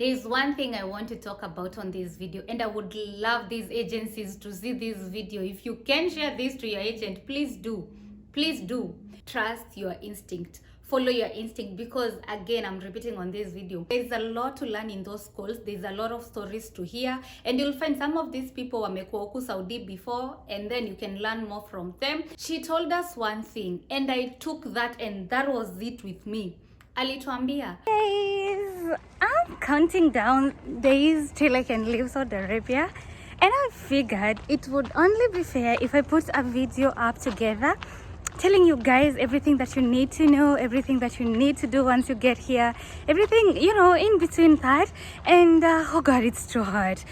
There's one thing I want to talk about on this video, and I would love these agencies to see this video. If you can share this to your agent, please do. Please do. Trust your instinct. Follow your instinct, because again, I'm repeating on this video, there's a lot to learn in those schools. There's a lot of stories to hear, and you'll find some of these people wamekuwa huku Saudi before, and then you can learn more from them. She told us one thing, and I took that, and that was it with me. Alituambia, guys, I'm counting down days till I can leave Saudi Arabia, and I figured it would only be fair if I put a video up together telling you guys everything that you need to know, everything that you need to do once you get here, everything, you know, in between that. And oh god, it's too hot.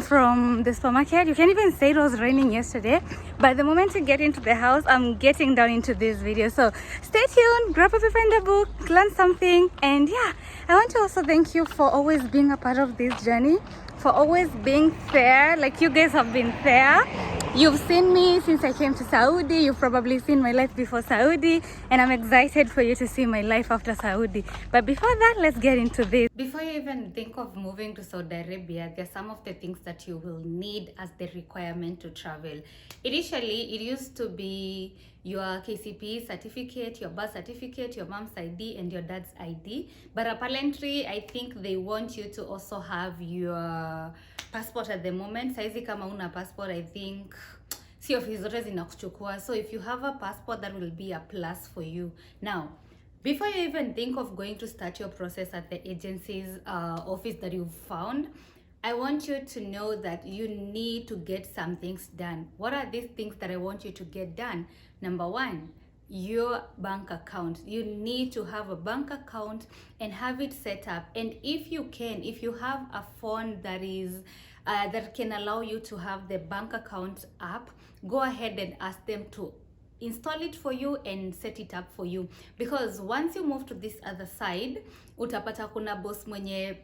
From the supermarket, you can even say it was raining yesterday, but the moment you get into the house, I'm getting down into this video. So stay tuned, grab a paper and a book, learn something. And yeah, I want to also thank you for always being a part of this journey, for always being fair. Like, you guys have been fair. You've seen me since I came to Saudi. You've probably seen my life before Saudi, and I'm excited for you to see my life after Saudi. But before that, let's get into this. Before you even think of moving to Saudi Arabia, there's some of the things that you will need as the requirement to travel. Initially, it used to be your KCPE certificate, your birth certificate, your mom's ID, and your dad's ID. But apparently, I think they want you to also have your passport at the moment. Saizi kama una passport, I think si ofisi zote zinakuchukua. So if you have a passport, that will be a plus for you. Now, before you even think of going to start your process at the agency's office that you've found, I want you to know that you need to get some things done. What are these things that I want you to get done? Number one, your bank account. You need to have a bank account and have it set up. And if you have a phone that is that can allow you to have the bank account app, go ahead and ask them to install it for you and set it up for you, because once you move to this other side, utapata kuna boss mwenye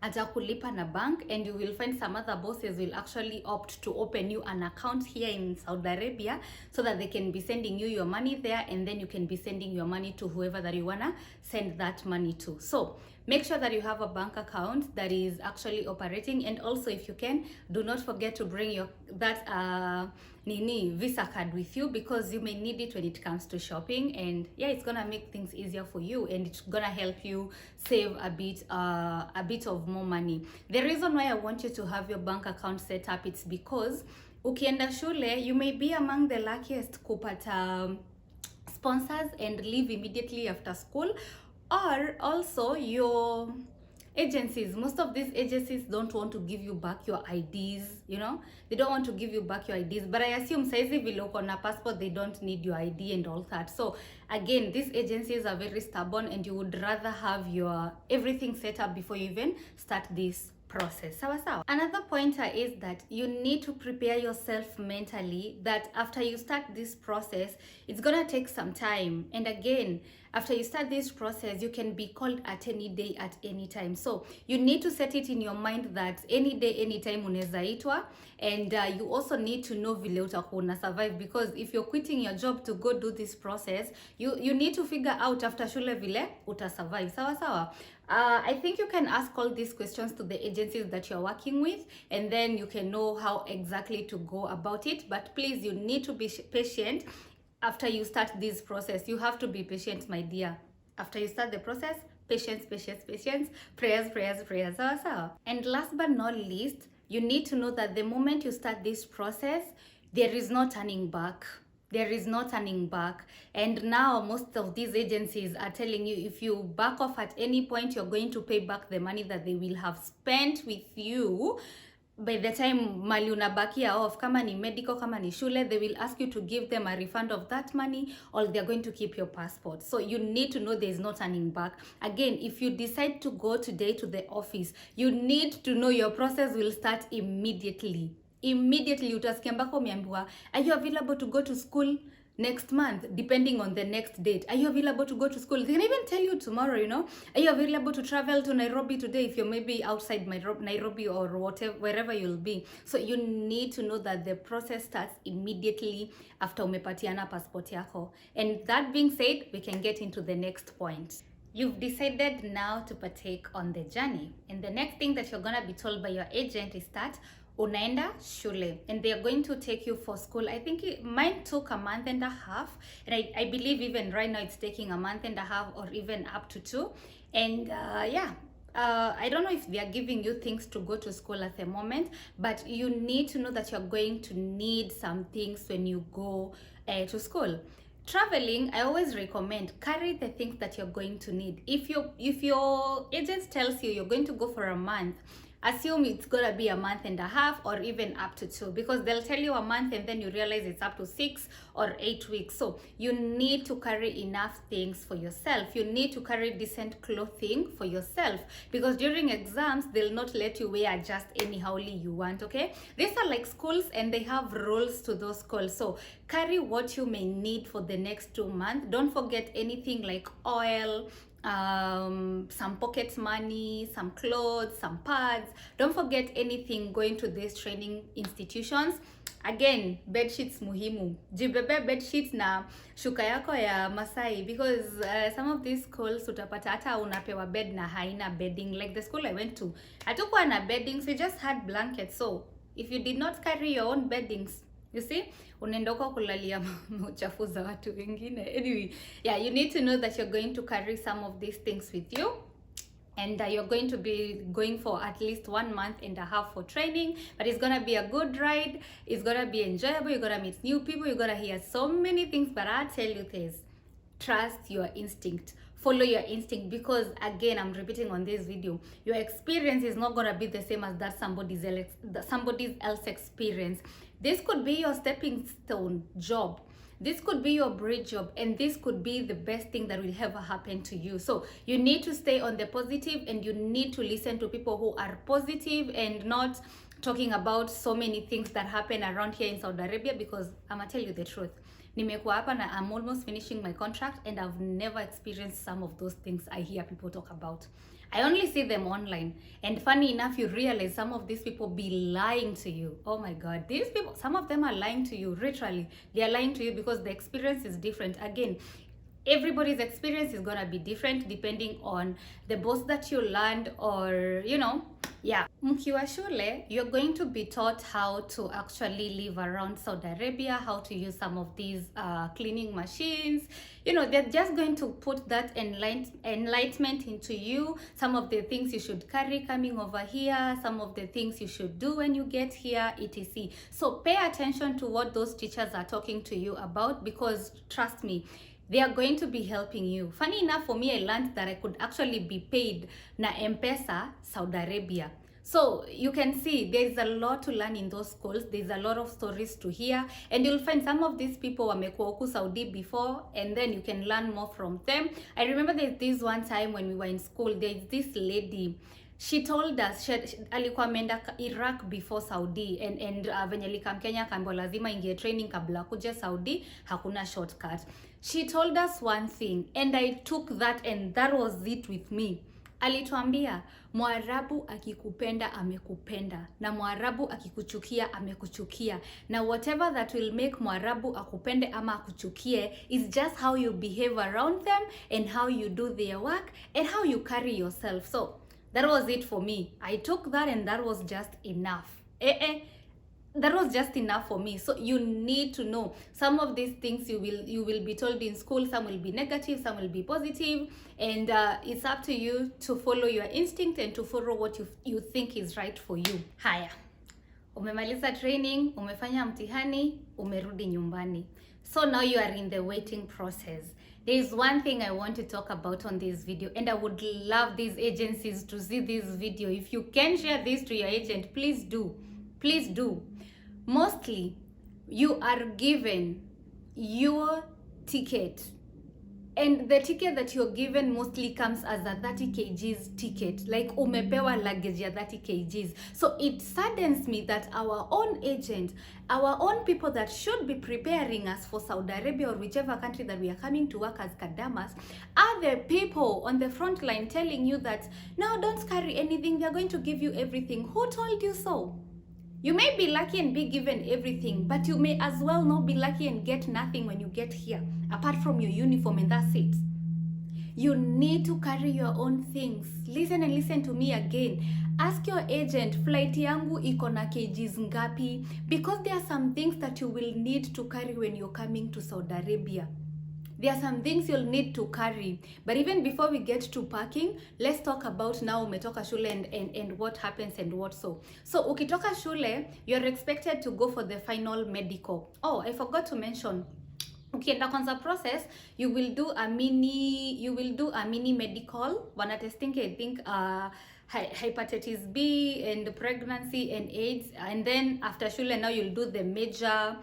atakulipa na bank, and you will find some other bosses will actually opt to open you an account here in Saudi Arabia so that they can be sending you your money there, and then you can be sending your money to whoever that you wanna send that money to. So make sure that you have a bank account that is actually operating, and also, if you can, do not forget to bring your visa card with you, because you may need it when it comes to shopping. And yeah, it's gonna make things easier for you, and it's gonna help you save a bit of more money. The reason why I want you to have your bank account set up, it's because ukienda shule, you may be among the luckiest kupata sponsors and leave immediately after school, or also your agencies. Most of these agencies don't want to give you back your IDs, you know, they don't want to give you back your IDs. But I assume saizi vile uko na passport, they don't need your ID and all that. So again, these agencies are very stubborn, and you would rather have your everything set up before you even start this process. Sawa sawa. Another pointer is that you need to prepare yourself mentally that after you start this process, it's gonna take some time. And again, after you start this process, you can be called at any day, at any time. So you need to set it in your mind that any day, anytime unaweza itwa. And you also need to know vile utakuwa una survive, because if you're quitting your job to go do this process, you need to figure out after shule vile uta survive. Sawa sawa. I think you can ask all these questions to the agencies that you're working with, and then you can know how exactly to go about it. But please, you need to be patient after you start this process. You have to be patient, my dear. After you start the process, patience, patience, patience, prayers, prayers, prayers. Sawa sawa. And last but not least, you need to know that the moment you start this process, there is no turning back. There is no turning back. And now most of these agencies are telling you, if you back off at any point, you're going to pay back the money that they will have spent with you. By the time mali unabakia off, kama ni medical, kama ni shule, they will ask you to give them a refund of that money, or they're going to keep your passport. So you need to know there's no turning back. Again, if you decide to go today to the office, you need to know your process will start immediately. Immediately utasikia mpaka umeambiwa, are you available to go to school next month, depending on the next date? Are you available to go to school? They can even tell you tomorrow, you know, are you available to travel to Nairobi today, if you're maybe outside Nairobi or whatever, wherever you'll be. So you need to know that the process starts immediately after umepatiana passport yako. And that being said, we can get into the next point. You've decided now to partake on the journey, and the next thing that you're gonna be told by your agent is that unaenda shule, and they're going to take you for school. I think mine took a month and a half, and I believe even right now it's taking a month and a half or even up to 2. And yeah, I don't know if they are giving you things to go to school at the moment, but you need to know that you're going to need some things when you go to school. Traveling, I always recommend carry the things that you're going to need. If your agent tells you you're going to go for a month, assume it's gonna be a month and a half or even up to 2, because they'll tell you a month and then you realize it's up to 6 or 8 weeks. So you need to carry enough things for yourself. You need to carry decent clothing for yourself, because during exams they'll not let you wear just anyhowly you want. Okay, these are like schools and they have rules to those schools. So carry what you may need for the next 2 months. Don't forget anything like oil, some pocket money, some clothes, some pads. Don't forget anything going to these training institutions. Again, bed sheets muhimu. Jibebe bed sheets na shuka yako ya Masai, because some of these schools utapata hata unapewa bed na haina bedding. Like the school I went to, hatukuwa na beddings, we just had blankets. So if you did not carry your own beddings, you see, unaenda huko kulalia uchafu za watu wengine. Anyway, yeah, you need to know that you're going to carry some of these things with you, and you're going to be going for at least 1 month and a half for training. But it's gonna be a good ride, it's gonna be enjoyable, you're gonna meet new people, you're gonna hear so many things. But I tell you this, trust your instinct, follow your instinct, because again, I'm repeating on this video, your experience is not gonna be the same as that somebody's else experience. This could be your stepping stone job, this could be your bridge job, and this could be the best thing that will ever happen to you. So you need to stay on the positive, and you need to listen to people who are positive and not talking about so many things that happen around here in Saudi Arabia. Because I'm gonna tell you the truth, nimekuwa hapa na I'm almost finishing my contract, and I've never experienced some of those things I hear people talk about. I only see them online, and funny enough, you realize some of these people be lying to you. Oh my God, these people, some of them are lying to you. Literally, they are lying to you because the experience is different. Again, everybody's experience is gonna be different depending on the boss that you land, or you know, yeah. Mkiwa shule, you're going to be taught how to actually live around Saudi Arabia, how to use some of these cleaning machines. You know, they're just going to put that enlightenment into you, some of the things you should carry coming over here, some of the things you should do when you get here, etc. So pay attention to what those teachers are talking to you about, because trust me, they are going to be helping you. Funny enough, for me, I learned that I could actually be paid na M-Pesa Saudi Arabia. So you can see there's a lot to learn in those schools. There's a lot of stories to hear, and you'll find some of these people wamekuwa huku Saudi before, and then you can learn more from them. I remember there's this one time when we were in school, there's this lady, she told us alikuwa ameenda Iraq before Saudi, and venye alikam Kenya akaambiwa lazima ingie training kabla kuja Saudi, hakuna shortcut. She told us one thing, and I took that, and that was it with me. Alituambia, Mwarabu akikupenda amekupenda, na Mwarabu akikuchukia amekuchukia, na whatever that will make Mwarabu akupende ama akuchukie is just how you behave around them, and how you do their work, and how you carry yourself. So that was it for me. I took that, and that was just enough. That was just enough for me. So you need to know some of these things you will be told in school. Some will be negative, some will be positive, and it's up to you to follow your instinct and to follow what you think is right for you. Haya, umemaliza training, umefanya mtihani, umerudi nyumbani. So now you are in the waiting process. There is one thing I want to talk about on this video, and I would love these agencies to see this video. If you can share this to your agent, please do. Please do. Mostly, you are given your ticket, and the ticket that you're given mostly comes as a 30 kgs ticket, like umepewa luggage ya 30 kgs. So it saddens me that our own agent, our own people that should be preparing us for Saudi Arabia or whichever country that we are coming to work as kadamas, are the people on the front line telling you that, no, don't carry anything, they're going to give you everything. Who told you so? You may be lucky and be given everything, but you may as well not be lucky and get nothing when you get here, apart from your uniform, and that's it. You need to carry your own things. Listen and listen to me again. Ask your agent, flight yangu iko na kgs ngapi? Because there are some things that you will need to carry when you're coming to Saudi Arabia. There are some things you'll need to carry. But even before we get to packing, let's talk about now umetoka shule and what happens and what so. So ukitoka shule, you're expected to go for the final medical. Oh, I forgot to mention. Ukienda kwanza process, you will do a mini medical. Wana testing, I think, hepatitis B and pregnancy and AIDS, and then after shule now you'll do the major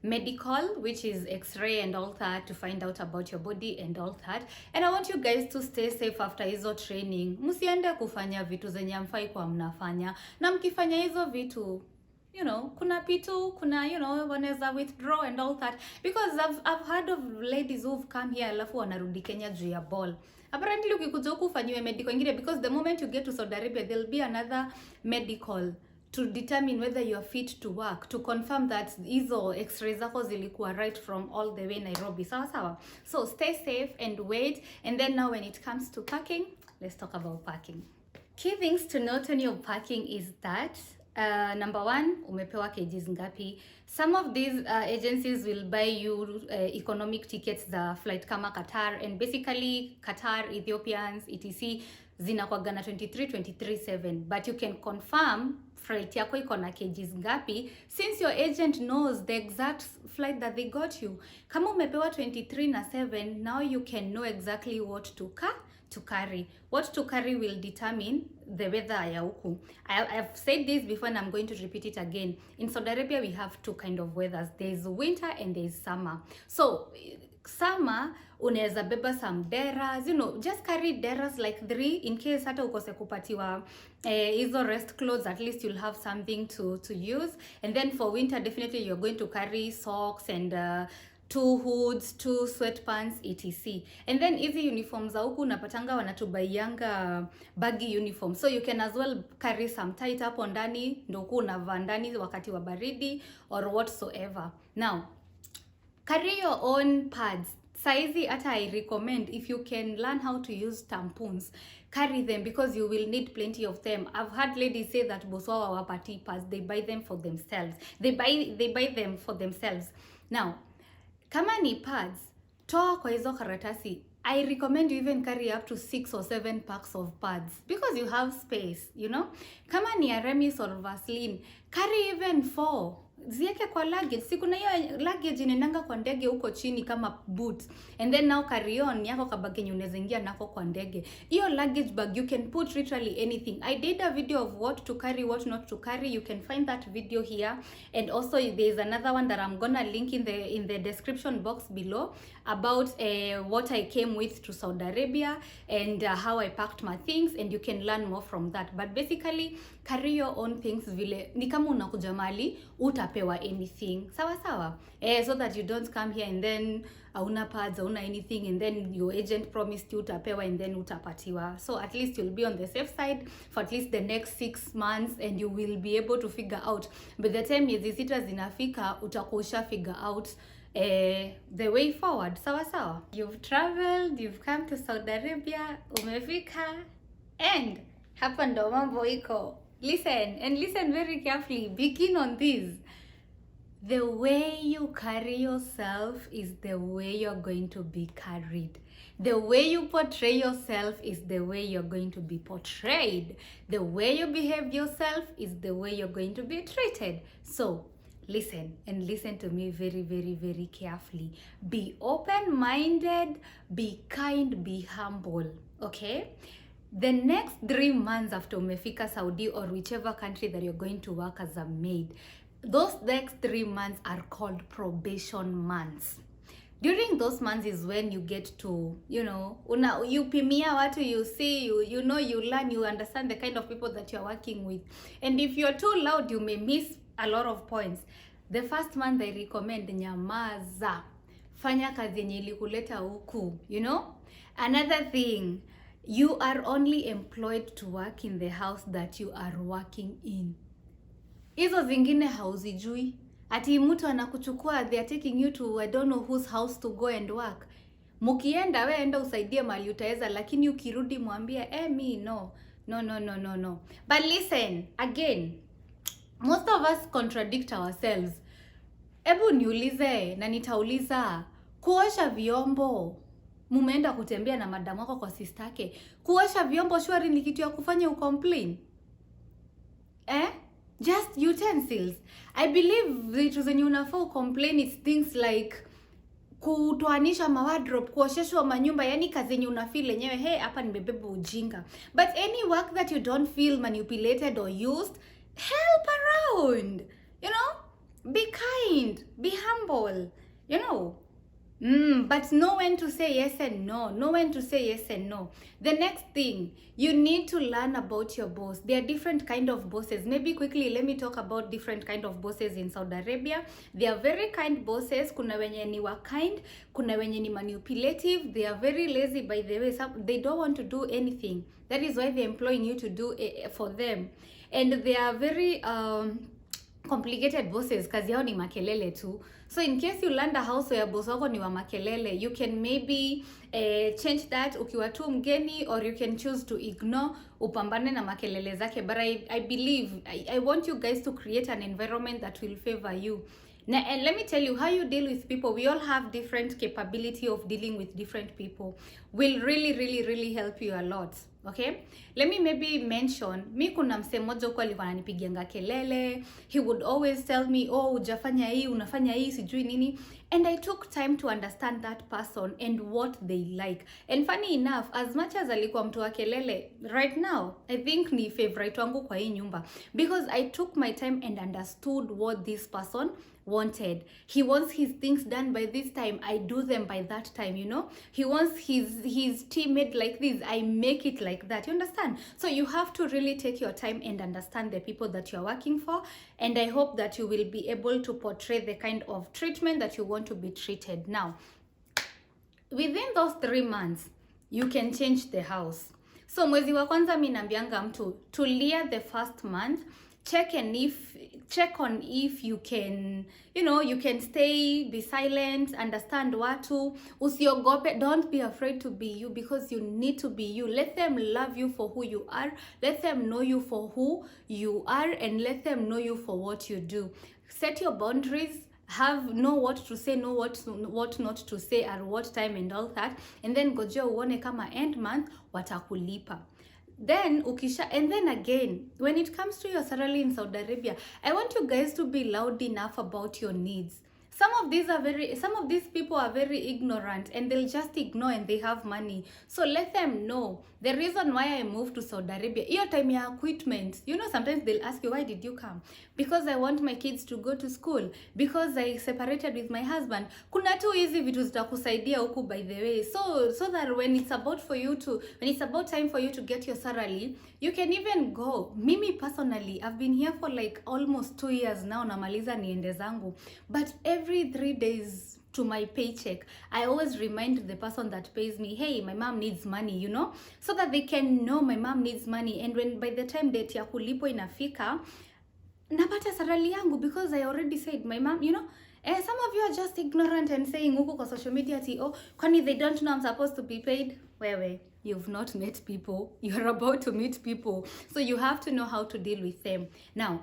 medical, which is x-ray and all that, to find out about your body and all that. And I want you guys to stay safe after hizo training. Msiende kufanya vitu zenye hamfai kwa mnafanya, na mkifanya hizo vitu, you know, kuna pitu, kuna, you know, wanaweza withdraw and all that. Because I've heard of ladies who've come here alafu wanarudi Kenya juu ya ball. Apparently ukikuja huku ufanyiwe medical ingine, because the moment you get to Saudi Arabia there'll be another medical to determine whether you are fit to work, to confirm that hizo x-rays zako zilikuwa right from all the way Nairobi. Sawa sawa. So stay safe and wait. And then now when it comes to packing, let's talk about packing. Key things to note on your packing is that number one, umepewa kgs ngapi. Some of these agencies will buy you economic tickets, the flight kama Qatar, and basically Qatar, Ethiopians, etc. zinakuwaga na 23,700, but you can confirm flight yako iko na kgs ngapi since your agent knows the exact flight that they got you. Kama umepewa 23,700, now you can know exactly what to carry. What to carry will determine the weather ya huku. I've said this before and I'm going to repeat it again. In Saudi Arabia we have two kind of weathers. There's winter and there's summer. So summer unaweza beba some deras, you know, just carry deras like 3 in case hata ukose kupatiwa hizo rest clothes, at least you'll have something to use. And then for winter definitely you're going to carry socks and 2 hoods, 2 sweatpants, etc. And then hizi uniforms za huku unapatanga wanatubaianga baggy uniform, so you can as well carry some tight hapo ndani ndio uko unavaa ndani wakati wa baridi or whatsoever. Now carry your own pads. Saizi hata I recommend, if you can learn how to use tampons, carry them because you will need plenty of them. I've heard ladies say that boss wao hawapati pads, they buy them for themselves. They buy them for themselves. Now kama ni pads, toa kwa hizo karatasi. I recommend you even carry up to 6 or 7 packs of pads because you have space, you know. Kama ni Aramis or Vaseline, carry even 4. Zieke kwa luggage. Siku na hiyo luggage inaendanga kwa ndege huko chini kama boots. And then now carry on yako kabagi yenye unaweza ingia nako kwa ndege. Hiyo luggage bag you can put literally anything. I did a video of what to carry, what not to carry. You can find that video here. And also there is another one that I'm gonna link in the description box below about what I came with to Saudi Arabia and how I packed my things, and you can learn more from that. But basically carry your own things vile ni kama unakuja mali utapewa anything sawa sawa, so that you don't come here and then hauna pads, hauna anything, and then your agent promised you utapewa and then utapatiwa. So at least you'll be on the safe side for at least the next 6 months and you will be able to figure out. By the time miezi 6 zinafika utakuwa usha figure out the way forward. Sawa sawa. You've traveled, you've come to Saudi Arabia, umefika, and hapa ndo mambo iko. Listen, and listen very carefully. Begin on this. The way you carry yourself is the way you're going to be carried. The way you portray yourself is the way you're going to be portrayed. The way you behave yourself is the way you're going to be treated. So, listen, and listen to me very, very, very carefully. Be open-minded, be kind, be humble, okay? The next 3 months after umefika Saudi or whichever country that you're going to work as a maid, those next 3 months are called probation months. During those months is when you get to, you know, you pimia watu, you see, you know, you learn, you understand the kind of people that you're working with. And if you're too loud, you may miss a lot of points. The first month I recommend nyamaza. Fanya kazi yenye ilikuleta huku, you know? Another thing, you are only employed to work in the house that you are working in. Hizo zingine hauzijui. ati mtu anakuchukua, they are taking you to I don't know whose house to go and work. Mukienda we enda usaidie mali utaweza, lakini ukirudi mwambie me no. But listen again, most of us contradict ourselves. Ebu niulize na nitauliza, kuosha vyombo, mumeenda kutembea na madamu wako kwa sistake, kuosha vyombo shwari ni kitu ya kufanya ucomplain? Just utensils. I believe vitu zenye unafaa ucomplain is things like kutoanisha mawardrobe, kuosheshwa manyumba, yani kazi yenye unafeel lenyewe hey, hapa nimebeba ujinga. But any work that you don't feel manipulated or used, help around, you know, be kind, be humble, you know. But know when to say yes and no. Know when to say yes and no. The next thing, you need to learn about your boss. There are different kind of bosses. Maybe quickly, let me talk about different kind of bosses in Saudi Arabia. They are very kind bosses. Kuna wenye ni wa kind. Kuna wenye ni manipulative. They are very lazy, by the way. They don't want to do anything. That is why they're employing you to do for them. And they are very complicated bosses. Kazi yao ni makelele tu. So in case you land a house where boss wako ni wa makelele, you can maybe change that ukiwa tu mgeni, or you can choose to ignore, upambane na makelele zake. But I believe, I want you guys to create an environment that will favor you. Now, and let me tell you, how you deal with people, we all have different capability of dealing with different people, will really help you a lot. Okay, let me maybe mention, mi kuna msee mmoja huko alikuwa ananipigianga kelele. He would always tell me, oh, ujafanya hii, unafanya hii, sijui nini. And I took time to understand that person and what they like. And funny enough, as much as alikuwa mtu wa kelele, right now I think ni favorite wangu kwa hii nyumba, because I took my time and understood what this person wanted. He wants his things done by this time, I do them by that time, you know. He wants his tea made like this, I make it like that. You understand? So you have to really take your time and understand the people that you're working for, and I hope that you will be able to portray the kind of treatment that you want to be treated. Now, within those 3 months, you can change the house. So mwezi wa kwanza mi nambianga mtu, tulia the first month, check on if you can, you know, you can stay, be silent, understand watu, usiogope. Don't be afraid to be you, because you need to be you. Let them love you for who you are, let them know you for who you are, and let them know you for what you do. Set your boundaries, know what to say, know what not to say at what time and all that, and then goja uone kama end month watakulipa. Then and then again, when it comes to your salary in Saudi Arabia, I want you guys to be loud enough about your needs. Some of these people are very ignorant, and they'll just ignore, and they have money. So let them know. The reason why I moved to Saudi Arabia, your time your equipment, you know, sometimes they'll ask you, why did you come? Because I want my kids to go to school, because I separated with my husband. Kuna tu hizi vitu zitakusaidia huku, by the way, so that when it's about time for you to get your salary, you can even go. Mimi personally, I've been here for like almost 2 years now, namaliza niende zangu, but every 3 days to my paycheck, I always remind the person that pays me, hey, my mom needs money, you know, so that they can know my mom needs money. And when by the time date ya kulipo inafika, napata salary yangu, because I already said, my mom, you know. Some of you are just ignorant and saying huko kwa social media ati, oh, kwani they don't know I'm supposed to be paid. Wewe, you've not met people, you're about to meet people, so you have to know how to deal with them. Now,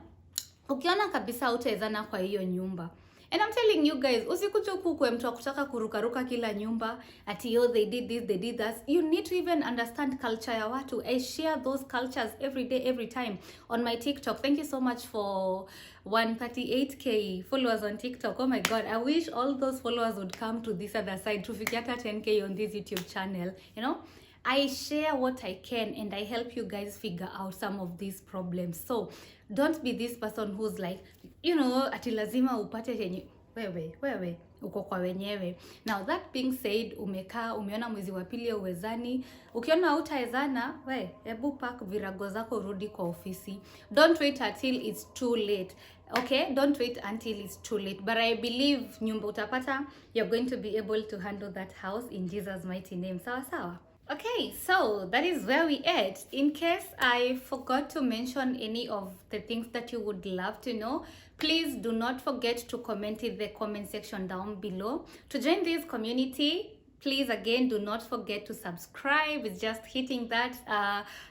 ukiona kabisa utawezana kwa hiyo nyumba, and I'm telling you guys, usikuja huku kwa mtu akutaka kurukaruka kila nyumba ati, oh, they did this, they did that. You need to even understand culture ya watu. I share those cultures every day, every time on my TikTok. Thank you so much for 138k followers on TikTok. Oh my god, I wish all those followers would come to this other side to figure out 10k on this YouTube channel. You know, I share what I can, and I help you guys figure out some of these problems. So don't be this person who's like, you know, ati lazima upate yenye wewe uko kwa wenyewe. Now that being said, umeona mwezi wa pili uwezani, ukiona hautawezana, hebu pack virago zako, rudi kwa ofisi. Don't wait until it's too late. Okay, don't wait until it's too late. But I believe nyumba utapata, you're going to be able to handle that house in Jesus' mighty name. Sawa sawa. Okay, so that is where we at. In case I forgot to mention any of the things that you would love to know, Please do not forget to comment in the comment section down below. To join this community, please again do not forget to subscribe. It's just hitting that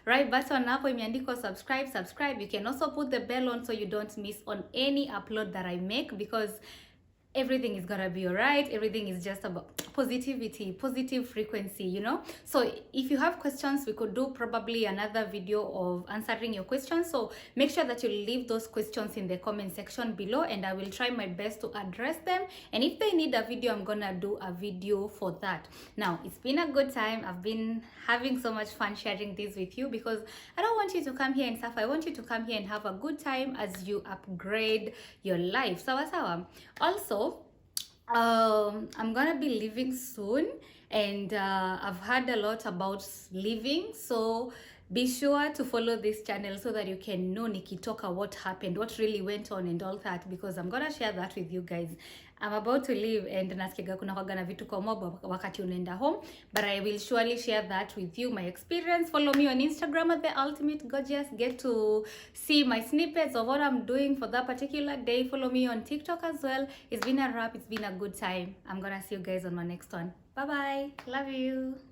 right button hapo imeandikwa subscribe. You can also put the bell on so you don't miss on any upload that I make, because everything is gonna be all right. Everything is just about positivity, positive frequency, you know. So if you have questions, we could do probably another video of answering your questions. So make sure that you leave those questions in the comment section below, and I will try my best to address them. And if they need a video, I'm gonna do a video for that. Now, it's been a good time. I've been having so much fun sharing this with you, because I don't want you to come here and suffer. I want you to come here and have a good time as you upgrade your life. Sawa sawa. Also, I'm gonna be leaving soon, and I've heard a lot about leaving, so be sure to follow this channel so that you can know nikitoka what happened, what really went on and all that, because I'm gonna share that with you guys. I'm about to leave, and nasikiaga kuna kwaga na vitu kwa mob wakati unaenda home, but I will surely share that with you, my experience. Follow me on Instagram at The Ultimate Gorgeous. Get to see my snippets of what I'm doing for that particular day. Follow me on TikTok as well. It's been a wrap. It's been a good time. I'm gonna see you guys on my next one. Bye bye. Love you.